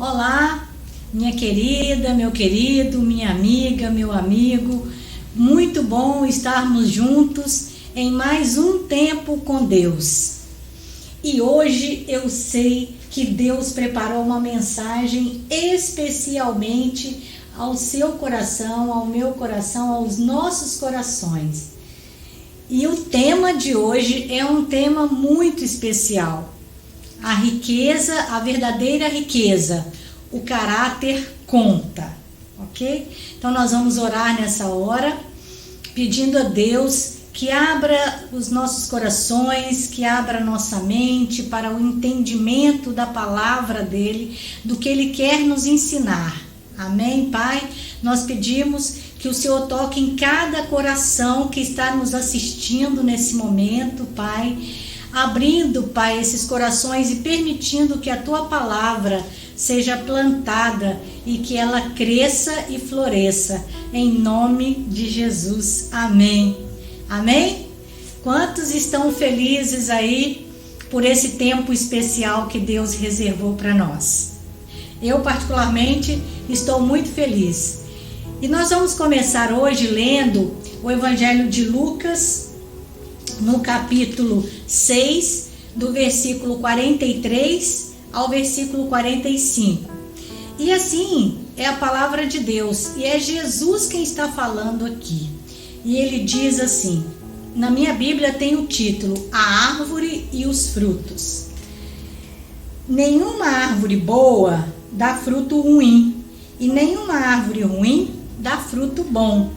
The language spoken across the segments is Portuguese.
Olá, minha querida, meu querido, minha amiga, meu amigo. Muito bom estarmos juntos em mais um tempo com Deus. E hoje eu sei que Deus preparou uma mensagem especialmente ao seu coração, ao meu coração, aos nossos corações. E o tema de hoje é um tema muito especial. A riqueza, a verdadeira riqueza, o caráter conta, ok? Então nós vamos orar nessa hora, pedindo a Deus que abra os nossos corações, que abra nossa mente para o entendimento da palavra dele, do que ele quer nos ensinar. Amém, Pai? Nós pedimos que o Senhor toque em cada coração que está nos assistindo nesse momento, Pai, abrindo, Pai, esses corações e permitindo que a Tua palavra seja plantada e que ela cresça e floresça, em nome de Jesus. Amém. Amém? Quantos estão felizes aí por esse tempo especial que Deus reservou para nós? Eu, particularmente, estou muito feliz. E nós vamos começar hoje lendo o Evangelho de Lucas, no capítulo 6, do versículo 43 ao versículo 45. E assim é a palavra de Deus, e é Jesus quem está falando aqui. E ele diz assim, na minha Bíblia tem o título, A Árvore e os Frutos. Nenhuma árvore boa dá fruto ruim, e nenhuma árvore ruim dá fruto bom.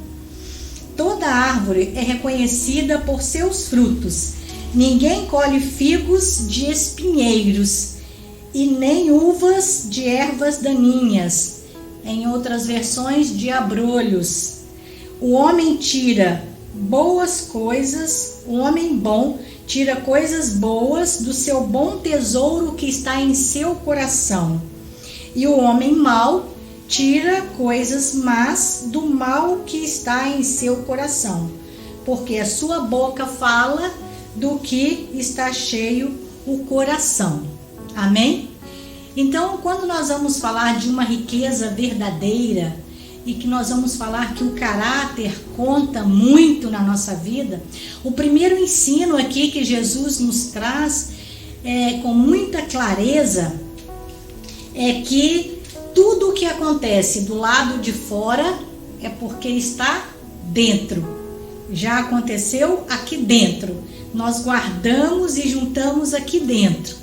Toda árvore é reconhecida por seus frutos. Ninguém colhe figos de espinheiros e nem uvas de ervas daninhas. Em outras versões, de abrolhos. O homem bom tira coisas boas do seu bom tesouro que está em seu coração. E o homem mau tira coisas más do mal que está em seu coração, porque a sua boca fala do que está cheio o coração. Amém? Então, quando nós vamos falar de uma riqueza verdadeira e que nós vamos falar que o caráter conta muito na nossa vida, o primeiro ensino aqui que Jesus nos traz com muita clareza é que tudo o que acontece do lado de fora é porque está dentro. Já aconteceu aqui dentro. Nós guardamos e juntamos aqui dentro.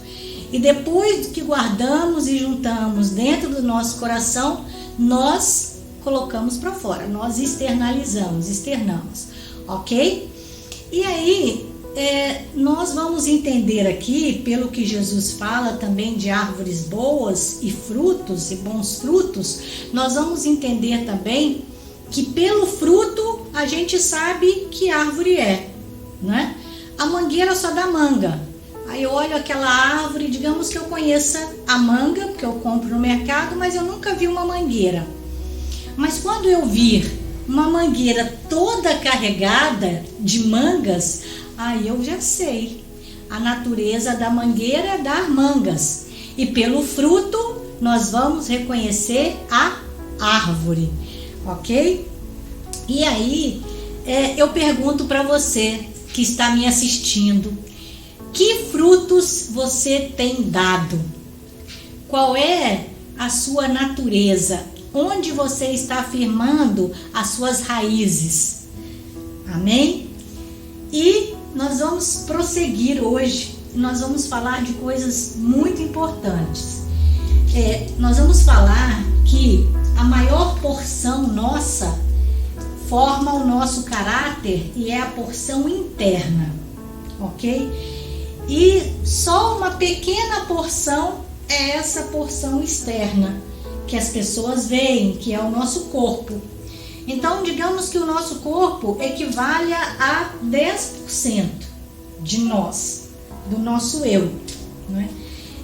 E depois que guardamos e juntamos dentro do nosso coração, nós colocamos para fora. Nós externamos. Ok? E aí, nós vamos entender aqui, pelo que Jesus fala também de árvores boas e frutos e bons frutos, nós vamos entender também que pelo fruto a gente sabe que árvore é, né? A mangueira só dá manga. Aí eu olho aquela árvore, digamos que eu conheça a manga, porque eu compro no mercado, mas eu nunca vi uma mangueira. Mas quando eu vir uma mangueira toda carregada de mangas, aí eu já sei, a natureza da mangueira é dar mangas. E pelo fruto, nós vamos reconhecer a árvore, ok? E aí, eu pergunto para você que está me assistindo, que frutos você tem dado? Qual é a sua natureza? Onde você está afirmando as suas raízes? Amém? E nós vamos prosseguir hoje, nós vamos falar de coisas muito importantes. Nós vamos falar que a maior porção nossa forma o nosso caráter e é a porção interna, ok? E só uma pequena porção é essa porção externa, que as pessoas veem, que é o nosso corpo. Então, digamos que o nosso corpo equivale a 10% de nós, do nosso eu, né?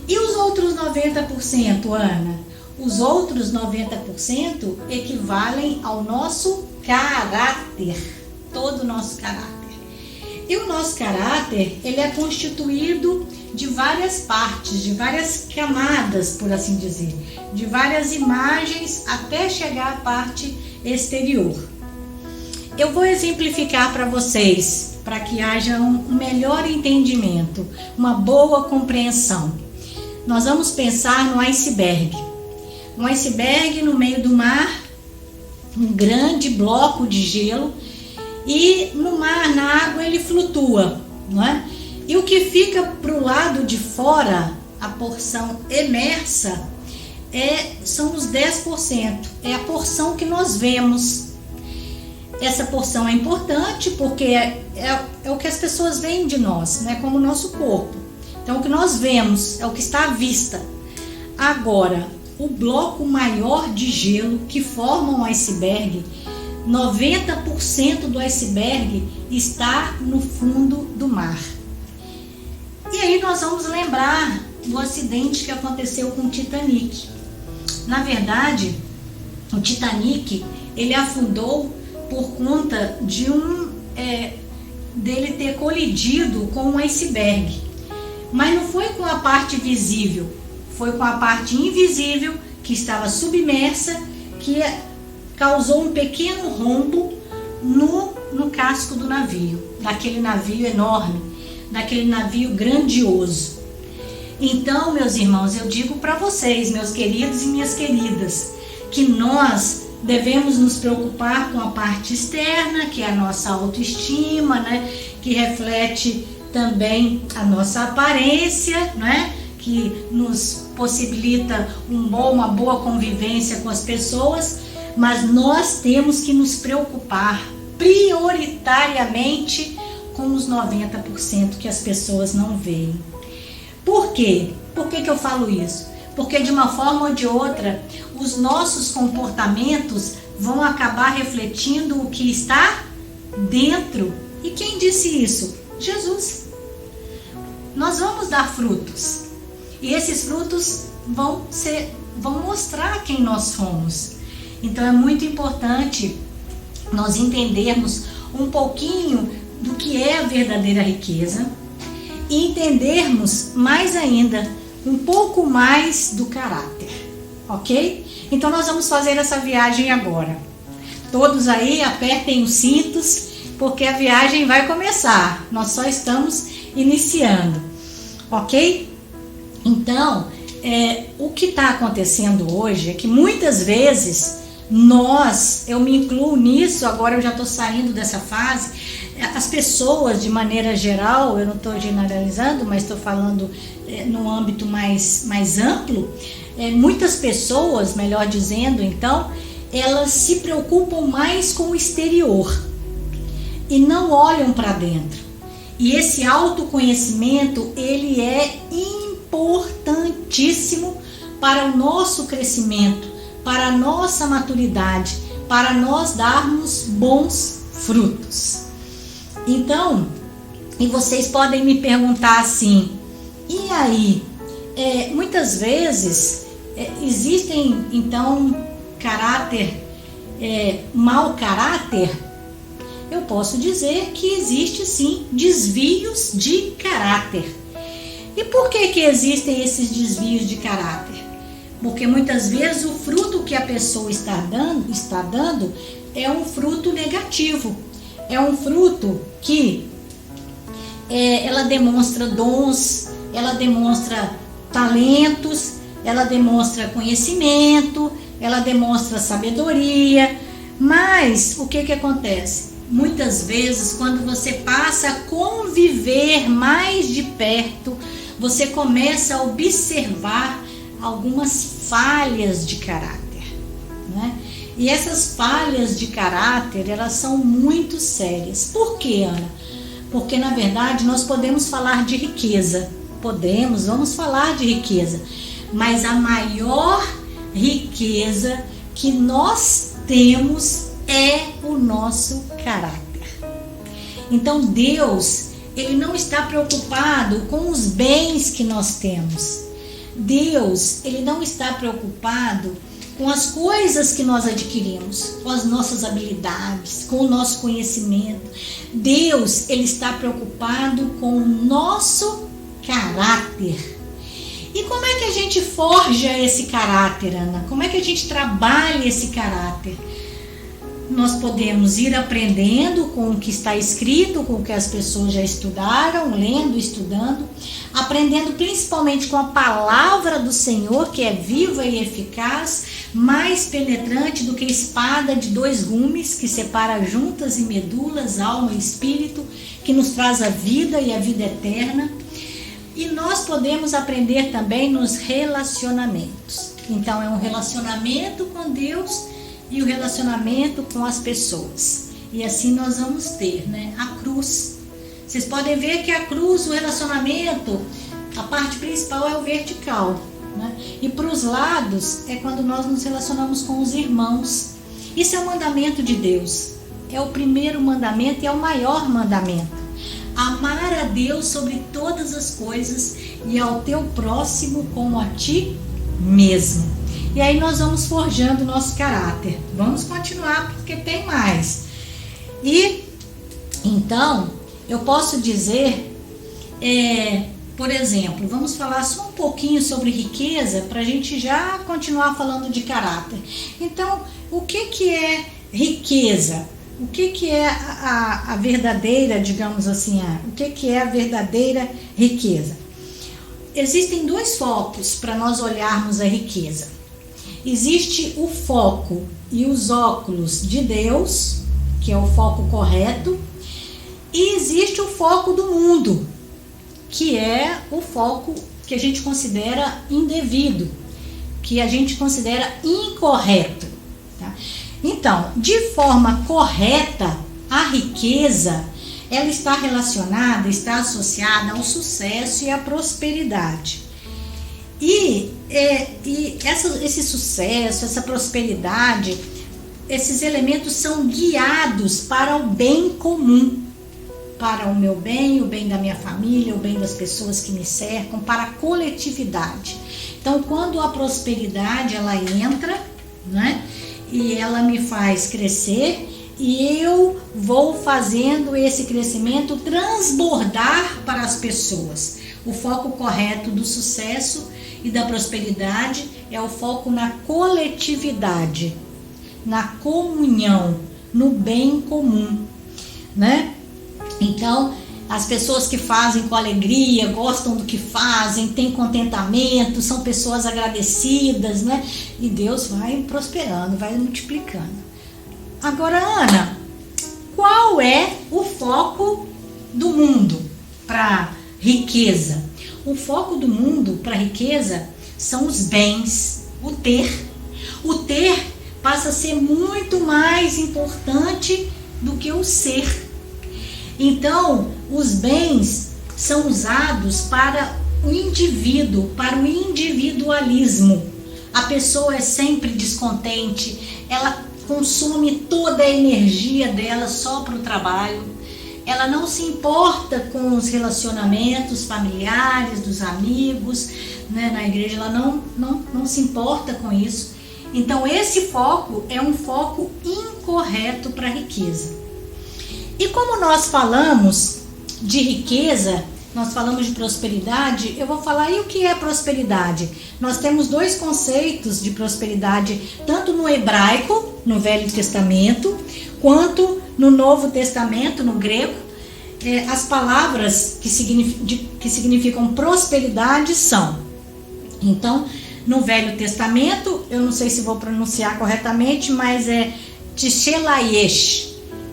E os outros 90%, Ana? Os outros 90% equivalem ao nosso caráter, todo o nosso caráter. E o nosso caráter, ele é constituído de várias partes, de várias camadas, por assim dizer, de várias imagens até chegar à parte exterior. Eu vou exemplificar para vocês, para que haja um melhor entendimento, uma boa compreensão. Nós vamos pensar no iceberg. Um iceberg no meio do mar, um grande bloco de gelo, e no mar, na água, ele flutua, não é? E o que fica para o lado de fora, a porção emersa, são os 10%. É a porção que nós vemos. Essa porção é importante porque é o que as pessoas veem de nós, né? Como o nosso corpo. Então, o que nós vemos é o que está à vista. Agora, o bloco maior de gelo que forma um iceberg, 90% do iceberg está no fundo do mar. E aí nós vamos lembrar do acidente que aconteceu com o Titanic. Na verdade, o Titanic, ele afundou por conta de dele ter colidido com um iceberg. Mas não foi com a parte visível, foi com a parte invisível que estava submersa, que causou um pequeno rombo no casco do navio, daquele navio enorme, daquele navio grandioso. Então, meus irmãos, eu digo para vocês, meus queridos e minhas queridas, que nós devemos nos preocupar com a parte externa, que é a nossa autoestima, né? Que reflete também a nossa aparência, né? Que nos possibilita uma boa convivência com as pessoas, mas nós temos que nos preocupar prioritariamente com os 90% que as pessoas não veem. Por quê? Por que eu falo isso? Porque de uma forma ou de outra, os nossos comportamentos vão acabar refletindo o que está dentro. E quem disse isso? Jesus. Nós vamos dar frutos. E esses frutos vão mostrar quem nós somos. Então é muito importante nós entendermos um pouquinho do que é a verdadeira riqueza e entendermos mais ainda um pouco mais do caráter, ok? Então nós vamos fazer essa viagem agora. Todos aí apertem os cintos, porque a viagem vai começar. Nós só estamos iniciando, ok? Então, o que está acontecendo hoje é que muitas vezes eu me incluo nisso, agora eu já estou saindo dessa fase, as pessoas de maneira geral, eu não estou generalizando, mas estou falando no âmbito mais amplo, muitas pessoas, melhor dizendo, então, elas se preocupam mais com o exterior e não olham para dentro. E esse autoconhecimento, ele é importantíssimo para o nosso crescimento, para a nossa maturidade, para nós darmos bons frutos. Então, e vocês podem me perguntar assim, e aí? Muitas vezes existem então mau caráter? Eu posso dizer que existe sim desvios de caráter. E por que existem esses desvios de caráter? Porque muitas vezes o fruto que a pessoa está dando é um fruto negativo. É um fruto que ela demonstra dons, ela demonstra talentos, ela demonstra conhecimento, ela demonstra sabedoria. Mas o que acontece? Muitas vezes, quando você passa a conviver mais de perto, você começa a observar algumas falhas de caráter, né? E essas falhas de caráter, elas são muito sérias. Por quê, Ana? Porque, na verdade, nós podemos falar de riqueza. Vamos falar de riqueza. Mas a maior riqueza que nós temos é o nosso caráter. Então, Deus, Ele não está preocupado com os bens que nós temos. Deus, Ele não está preocupado com as coisas que nós adquirimos, com as nossas habilidades, com o nosso conhecimento. Deus, Ele está preocupado com o nosso caráter. E como é que a gente forja esse caráter, Ana? Como é que a gente trabalha esse caráter? Nós podemos ir aprendendo com o que está escrito, com o que as pessoas já estudaram, lendo, estudando, aprendendo principalmente com a palavra do Senhor, que é viva e eficaz, mais penetrante do que espada de 2 gumes, que separa juntas e medulas, alma e espírito, que nos traz a vida e a vida eterna. E nós podemos aprender também nos relacionamentos. Então é um relacionamento com Deus e o relacionamento com as pessoas. E assim nós vamos ter, né, a cruz. Vocês podem ver que a cruz, o relacionamento, a parte principal é o vertical, né? E para os lados é quando nós nos relacionamos com os irmãos. Isso é o mandamento de Deus. É o primeiro mandamento e é o maior mandamento. Amar a Deus sobre todas as coisas e ao teu próximo como a ti mesmo. E aí nós vamos forjando o nosso caráter. Vamos continuar porque tem mais. E então eu posso dizer, por exemplo, vamos falar só um pouquinho sobre riqueza para a gente já continuar falando de caráter. Então, o que é riqueza? O que é a verdadeira, digamos assim, o que é a verdadeira riqueza? Existem 2 focos para nós olharmos a riqueza. Existe o foco e os óculos de Deus, que é o foco correto, e existe o foco do mundo, que é o foco que a gente considera indevido, que a gente considera incorreto, tá? Então, de forma correta, a riqueza, ela está relacionada, está associada ao sucesso e à prosperidade. E esse sucesso, essa prosperidade, esses elementos são guiados para o bem comum, para o meu bem, o bem da minha família, o bem das pessoas que me cercam, para a coletividade. Então, quando a prosperidade ela entra, né, e ela me faz crescer, e eu vou fazendo esse crescimento transbordar para as pessoas. O foco correto do sucesso e da prosperidade é o foco na coletividade, na comunhão, no bem comum, né? Então, as pessoas que fazem com alegria, gostam do que fazem, têm contentamento, são pessoas agradecidas, né? E Deus vai prosperando, vai multiplicando. Agora, Ana, qual é o foco do mundo para riqueza? O foco do mundo para riqueza são os bens, o ter. O ter passa a ser muito mais importante do que o ser. Então, os bens são usados para o indivíduo, para o individualismo. A pessoa é sempre descontente, ela consome toda a energia dela só para o trabalho, ela não se importa com os relacionamentos familiares, dos amigos, né? Na igreja ela não se importa com isso. Então esse foco é um foco incorreto para a riqueza. E como nós falamos de riqueza, nós falamos de prosperidade, eu vou falar aí o que é prosperidade. Nós temos 2 conceitos de prosperidade, tanto no hebraico, no Velho Testamento, quanto no Novo Testamento, no grego. As palavras que significam prosperidade são, então, no Velho Testamento, eu não sei se vou pronunciar corretamente, mas é Tshelayesh,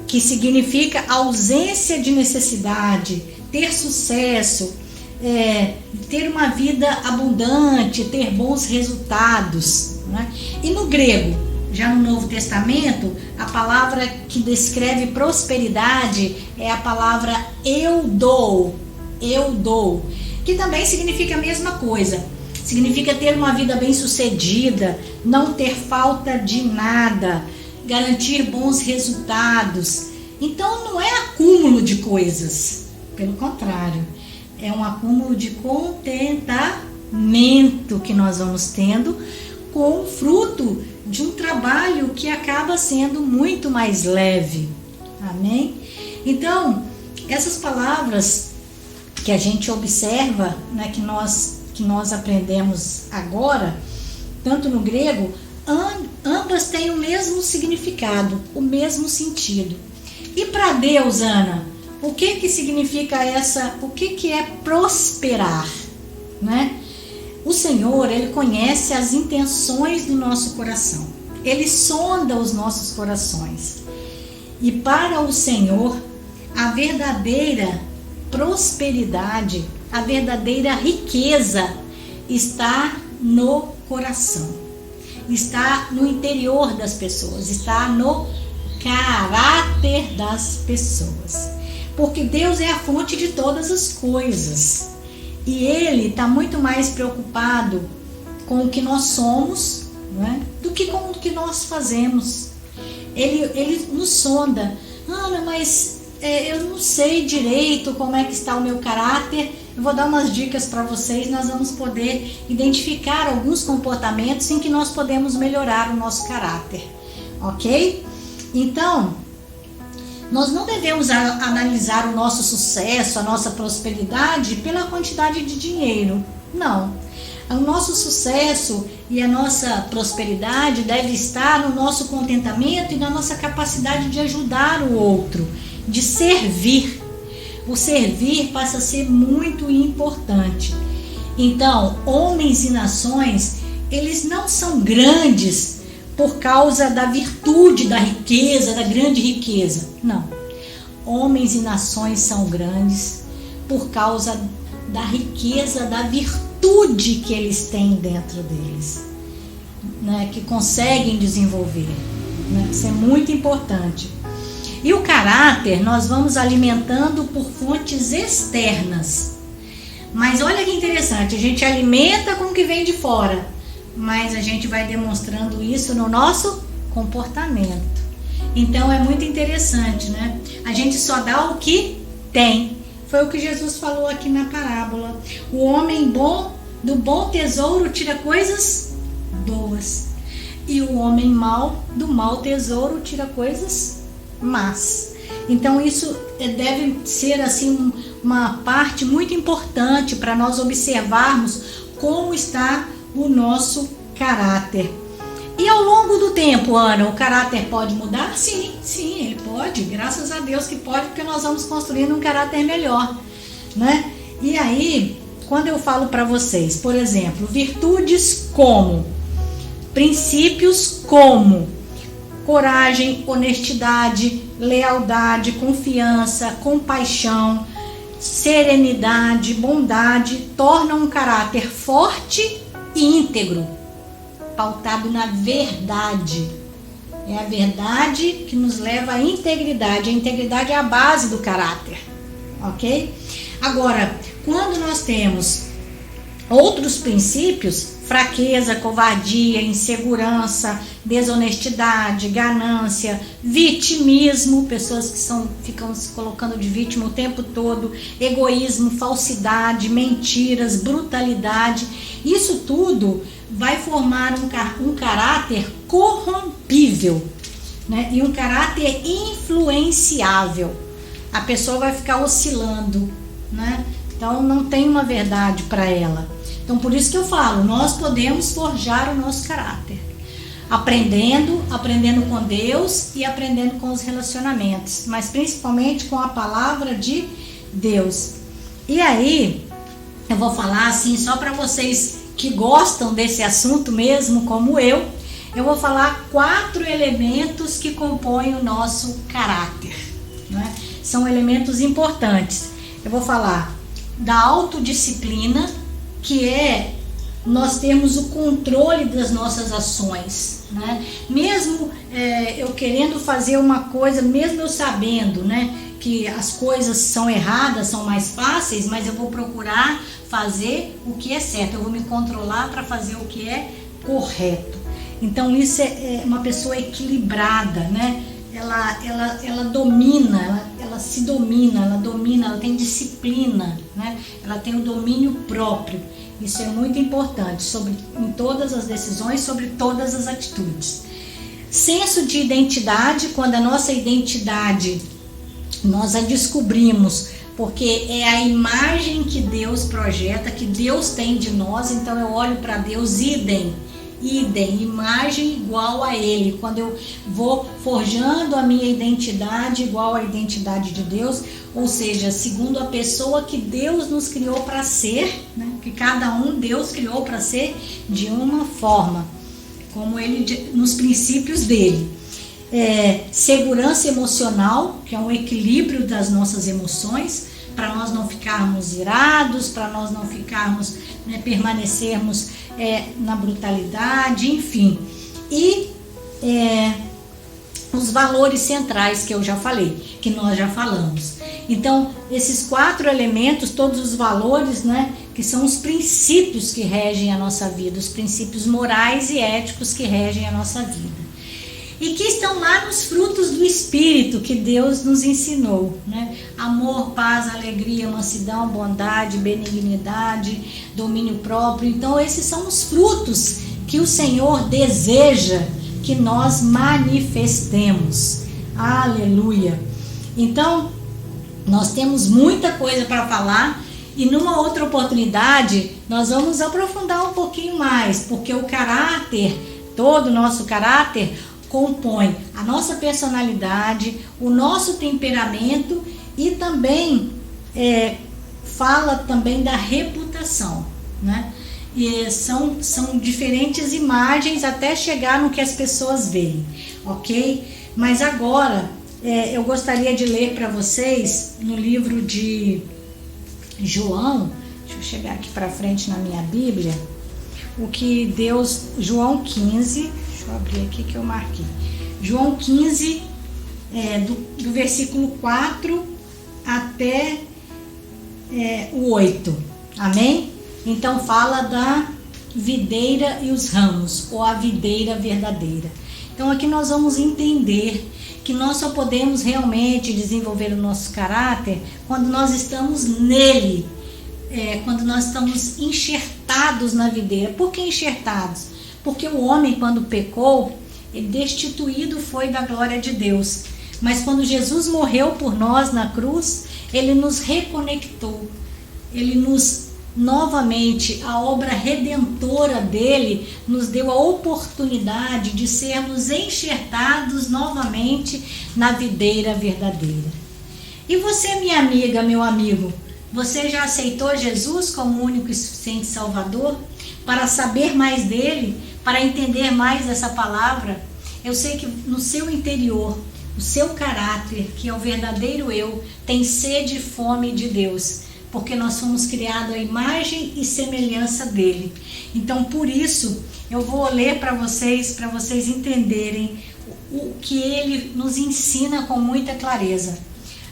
que significa ausência de necessidade, ter sucesso, ter uma vida abundante, ter bons resultados, né? E no grego, já no Novo Testamento, a palavra que descreve prosperidade é a palavra eu dou, que também significa a mesma coisa. Significa ter uma vida bem-sucedida, não ter falta de nada, garantir bons resultados. Então não é acúmulo de coisas, pelo contrário, é um acúmulo de contentamento que nós vamos tendo com o fruto de um trabalho que acaba sendo muito mais leve. Amém? Então, essas palavras que a gente observa, né, que nós aprendemos agora, tanto no grego, ambas têm o mesmo significado, o mesmo sentido. E para Deus, Ana, o que significa o que é prosperar, né? O Senhor, Ele conhece as intenções do nosso coração. Ele sonda os nossos corações. E para o Senhor, a verdadeira prosperidade, a verdadeira riqueza está no coração. Está no interior das pessoas, está no caráter das pessoas. Porque Deus é a fonte de todas as coisas. E Ele está muito mais preocupado com o que nós somos, né, do que com o que nós fazemos. Ele nos sonda. Ana, mas eu não sei direito como é que está o meu caráter. Eu vou dar umas dicas para vocês. Nós vamos poder identificar alguns comportamentos em que nós podemos melhorar o nosso caráter. Ok? Então, nós não devemos analisar o nosso sucesso, a nossa prosperidade pela quantidade de dinheiro. Não. O nosso sucesso e a nossa prosperidade deve estar no nosso contentamento e na nossa capacidade de ajudar o outro, de servir. O servir passa a ser muito importante. Então, homens e nações, eles não são grandes por causa da virtude, da riqueza, da grande riqueza. Não. Homens e nações são grandes por causa da riqueza, da virtude que eles têm dentro deles, né, que conseguem desenvolver. Né? Isso é muito importante. E o caráter nós vamos alimentando por fontes externas. Mas olha que interessante, a gente alimenta com o que vem de fora, mas a gente vai demonstrando isso no nosso comportamento. Então é muito interessante, né? A gente só dá o que tem. Foi o que Jesus falou aqui na parábola. O homem bom, do bom tesouro, tira coisas boas. E o homem mau, do mau tesouro, tira coisas más. Então isso deve ser assim uma parte muito importante para nós observarmos como está o nosso caráter. E ao longo do tempo, Ana, o caráter pode mudar? Sim, ele pode. Graças a Deus que pode, porque nós vamos construindo um caráter melhor, né? E aí, quando eu falo para vocês, por exemplo, virtudes como, princípios como coragem, honestidade, lealdade, confiança, compaixão, serenidade, bondade, tornam um caráter forte e íntegro, pautado na verdade. É a verdade que nos leva à integridade. A integridade é a base do caráter, ok? Agora, quando nós temos outros princípios, fraqueza, covardia, insegurança, desonestidade, ganância, vitimismo, pessoas que ficam se colocando de vítima o tempo todo, egoísmo, falsidade, mentiras, brutalidade, isso tudo vai formar um caráter corrompível, né? E um caráter influenciável. A pessoa vai ficar oscilando, né? Então não tem uma verdade para ela. Então por isso que eu falo, nós podemos forjar o nosso caráter, aprendendo com Deus e aprendendo com os relacionamentos, mas principalmente com a palavra de Deus. E aí eu vou falar assim só para vocês que gostam desse assunto mesmo, como eu vou falar 4 elementos que compõem o nosso caráter, né? São elementos importantes. Eu vou falar da autodisciplina, que é nós termos o controle das nossas ações, né? Mesmo eu querendo fazer uma coisa, mesmo eu sabendo, né, que as coisas são erradas, são mais fáceis, mas eu vou procurar fazer o que é certo, eu vou me controlar para fazer o que é correto. Então isso é uma pessoa equilibrada, né? ela domina, ela se domina, ela tem disciplina, né? Ela tem o domínio próprio. Isso é muito importante em todas as decisões, sobre todas as atitudes. Senso de identidade, quando a nossa identidade nós a descobrimos, porque é a imagem que Deus projeta, que Deus tem de nós, então eu olho para Deus, idem, imagem igual a Ele. Quando eu vou forjando a minha identidade igual à identidade de Deus, ou seja, segundo a pessoa que Deus nos criou para ser, né? Que cada um Deus criou para ser de uma forma, como Ele, nos princípios dele. Segurança emocional, que é um equilíbrio das nossas emoções, para nós não ficarmos irados, para nós não ficarmos, né, permanecermos na brutalidade, enfim. E os valores centrais que eu já falei, que nós já falamos. Então, esses 4 elementos, todos os valores, né, que são os princípios que regem a nossa vida, os princípios morais e éticos que regem a nossa vida. E que estão lá nos frutos do Espírito que Deus nos ensinou, né? Amor, paz, alegria, mansidão, bondade, benignidade, domínio próprio. Então esses são os frutos que o Senhor deseja que nós manifestemos. Aleluia! Então nós temos muita coisa para falar, e numa outra oportunidade nós vamos aprofundar um pouquinho mais, porque o caráter, todo o nosso caráter, compõe a nossa personalidade, o nosso temperamento, e também fala também da reputação, né? E são diferentes imagens até chegar no que as pessoas veem, ok? Mas agora eu gostaria de ler para vocês no livro de João, deixa eu chegar aqui para frente na minha Bíblia, o que Deus, João 15, deixa eu abrir aqui que eu marquei. João 15, do versículo 4 até o 8. Amém? Então fala da videira e os ramos, ou a videira verdadeira. Então aqui nós vamos entender que nós só podemos realmente desenvolver o nosso caráter quando nós estamos nele, quando nós estamos enxertados na videira. Por que enxertados? Porque o homem, quando pecou, ele destituído foi da glória de Deus. Mas quando Jesus morreu por nós na cruz, ele nos reconectou. Ele nos, novamente, a obra redentora dele nos deu a oportunidade de sermos enxertados novamente na videira verdadeira. E você, minha amiga, meu amigo, você já aceitou Jesus como único e suficiente Salvador? Para saber mais dele, para entender mais dessa palavra? Eu sei que no seu interior, o seu caráter, que é o verdadeiro eu, tem sede e fome de Deus, porque nós fomos criados à imagem e semelhança dele. Então, por isso, eu vou ler para vocês entenderem o que ele nos ensina com muita clareza.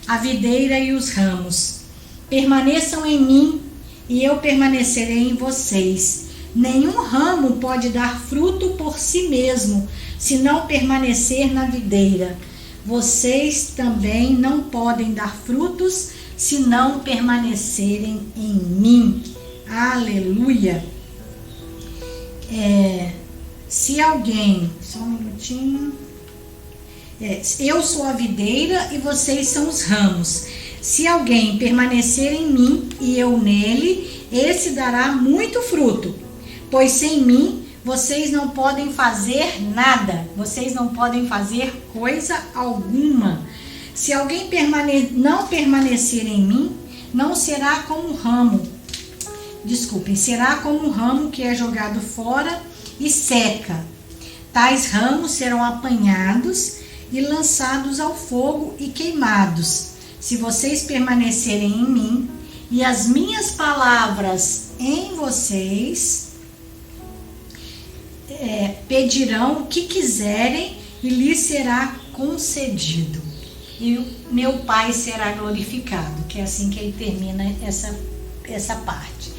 A videira e os ramos. Permaneçam em mim e eu permanecerei em vocês. Nenhum ramo pode dar fruto por si mesmo, se não permanecer na videira. Vocês também não podem dar frutos se não permanecerem em mim. Aleluia! Se alguém... Só um minutinho. Eu sou a videira e vocês são os ramos. Se alguém permanecer em mim e eu nele, esse dará muito fruto. Pois sem mim, vocês não podem fazer nada. Vocês não podem fazer coisa alguma. Se alguém não permanecer em mim, não será como um ramo. Desculpem, será como um ramo que é jogado fora e seca. Tais ramos serão apanhados e lançados ao fogo e queimados. Se vocês permanecerem em mim e as minhas palavras em vocês, pedirão o que quiserem e lhes será concedido. E o meu Pai será glorificado, que é assim que ele termina essa parte.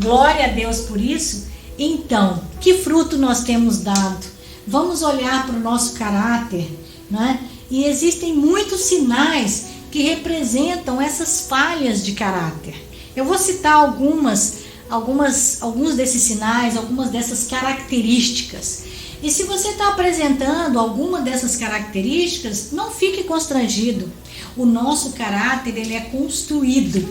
Glória a Deus por isso. Então, que fruto nós temos dado? Vamos olhar para o nosso caráter, né? E existem muitos sinais que representam essas falhas de caráter. Eu vou citar alguns desses sinais, algumas dessas características. E se você está apresentando alguma dessas características, não fique constrangido. O nosso caráter, ele é construído.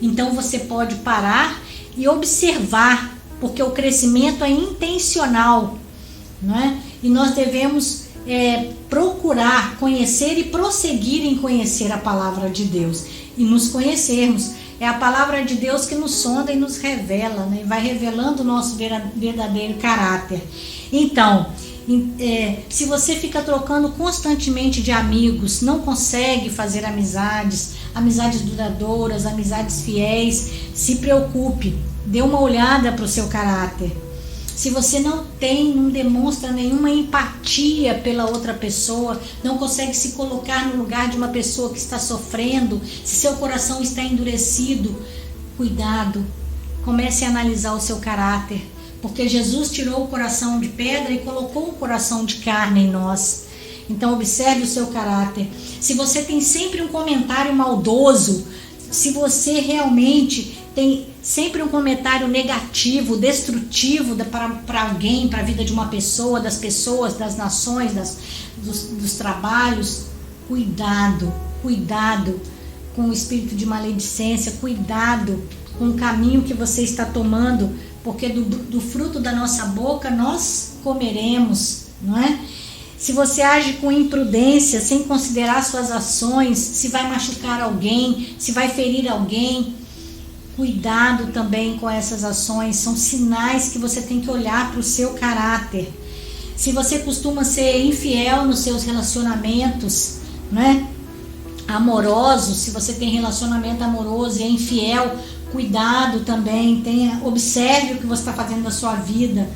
Então você pode parar e observar, porque o crescimento é intencional, não é? E nós devemos procurar conhecer e prosseguir em conhecer a palavra de Deus e nos conhecermos. É a palavra de Deus que nos sonda e nos revela, né? Vai revelando o nosso verdadeiro caráter. Então, se você fica trocando constantemente de amigos, não consegue fazer amizades duradouras, amizades fiéis, se preocupe, dê uma olhada para o seu caráter. Se você não demonstra nenhuma empatia pela outra pessoa, não consegue se colocar no lugar de uma pessoa que está sofrendo, se seu coração está endurecido, cuidado, comece a analisar o seu caráter, porque Jesus tirou o coração de pedra e colocou o coração de carne em nós. Então observe o seu caráter. Se você tem sempre um comentário maldoso, se você realmente tem sempre um comentário negativo, destrutivo para alguém, para a vida de uma pessoa, das pessoas, das nações, dos trabalhos, cuidado com o espírito de maledicência, cuidado com o caminho que você está tomando, porque do fruto da nossa boca nós comeremos, não é? Se você age com imprudência, sem considerar suas ações, se vai machucar alguém, se vai ferir alguém, cuidado também com essas ações, são sinais que você tem que olhar para o seu caráter. Se você costuma ser infiel nos seus relacionamentos, né, amorosos, se você tem relacionamento amoroso e é infiel, cuidado também, observe o que você está fazendo na sua vida.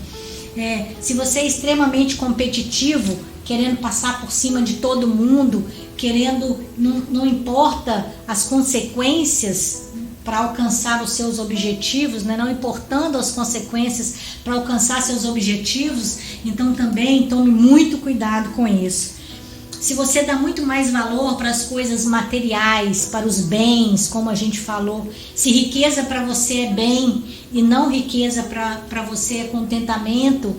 Se você é extremamente competitivo, querendo passar por cima de todo mundo, não importa as consequências para alcançar os seus objetivos, né? Não importando as consequências para alcançar seus objetivos, então também tome muito cuidado com isso. Se você dá muito mais valor para as coisas materiais, para os bens, como a gente falou, se riqueza para você é bem e não riqueza para você é contentamento,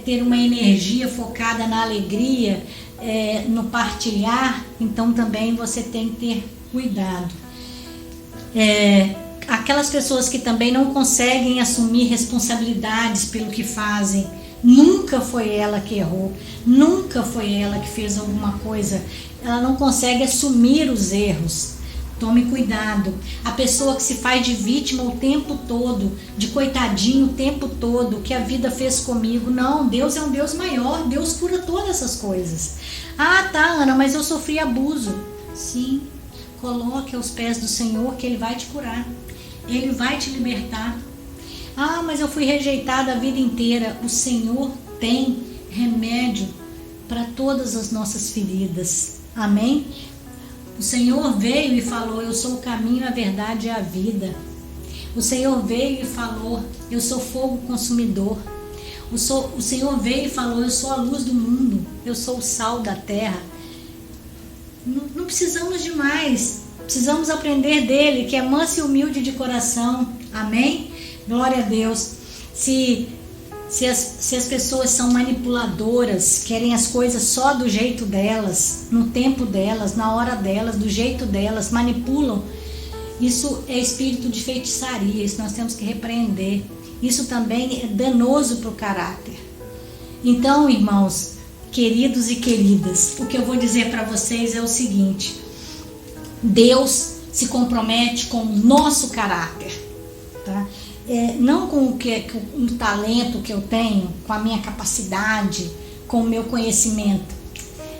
ter uma energia focada na alegria, no partilhar, então também você tem que ter cuidado. Aquelas pessoas que também não conseguem assumir responsabilidades pelo que fazem, nunca foi ela que errou, nunca foi ela que fez alguma coisa, ela não consegue assumir os erros. Tome cuidado. A pessoa que se faz de vítima o tempo todo, de coitadinho o tempo todo, que a vida fez comigo. Não, Deus é um Deus maior, Deus cura todas essas coisas. Ah, tá, Ana, mas eu sofri abuso. Sim, coloque aos pés do Senhor que Ele vai te curar, Ele vai te libertar. Ah, mas eu fui rejeitada a vida inteira. O Senhor tem remédio para todas as nossas feridas. Amém? O Senhor veio e falou: eu sou o caminho, a verdade e a vida. O Senhor veio e falou: eu sou fogo consumidor. O Senhor veio e falou: eu sou a luz do mundo, eu sou o sal da terra. Não precisamos de mais, precisamos aprender dele, que é manso e humilde de coração. Amém? Glória a Deus. Se as pessoas são manipuladoras, querem as coisas só do jeito delas, no tempo delas, na hora delas, do jeito delas, manipulam, isso é espírito de feitiçaria, isso nós temos que repreender. Isso também é danoso para o caráter. Então, irmãos, queridos e queridas, o que eu vou dizer para vocês é o seguinte: Deus se compromete com o nosso caráter, tá? Não com o talento que eu tenho, com a minha capacidade, com o meu conhecimento.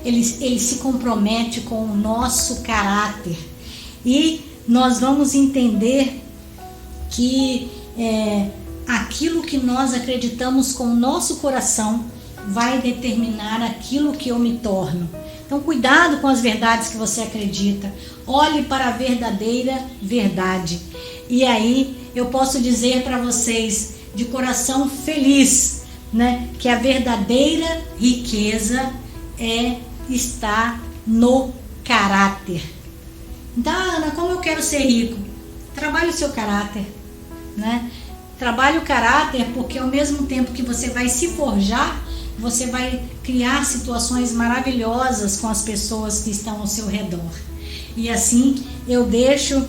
Ele se compromete com o nosso caráter. E nós vamos entender que aquilo que nós acreditamos com o nosso coração vai determinar aquilo que eu me torno. Então, cuidado com as verdades que você acredita. Olhe para a verdadeira verdade. E aí eu posso dizer para vocês de coração feliz, né, que a verdadeira riqueza é está no caráter. Então, Ana, como eu quero ser rico? Trabalhe o seu caráter, né? Trabalhe o caráter, porque ao mesmo tempo que você vai se forjar, você vai criar situações maravilhosas com as pessoas que estão ao seu redor. E assim eu deixo,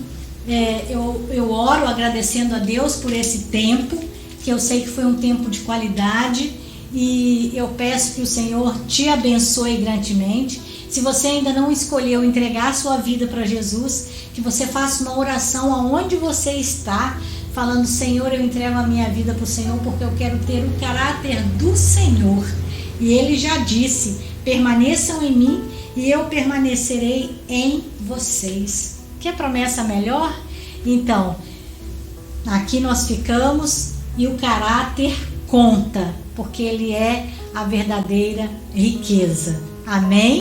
eu oro agradecendo a Deus por esse tempo, que eu sei que foi um tempo de qualidade, e eu peço que o Senhor te abençoe grandemente. Se você ainda não escolheu entregar a sua vida para Jesus, que você faça uma oração aonde você está, falando: Senhor, eu entrego a minha vida para o Senhor, porque eu quero ter o caráter do Senhor. E Ele já disse: permaneçam em mim e eu permanecerei em vocês. Quer promessa melhor? Então, aqui nós ficamos, e o caráter conta, porque ele é a verdadeira riqueza. Amém?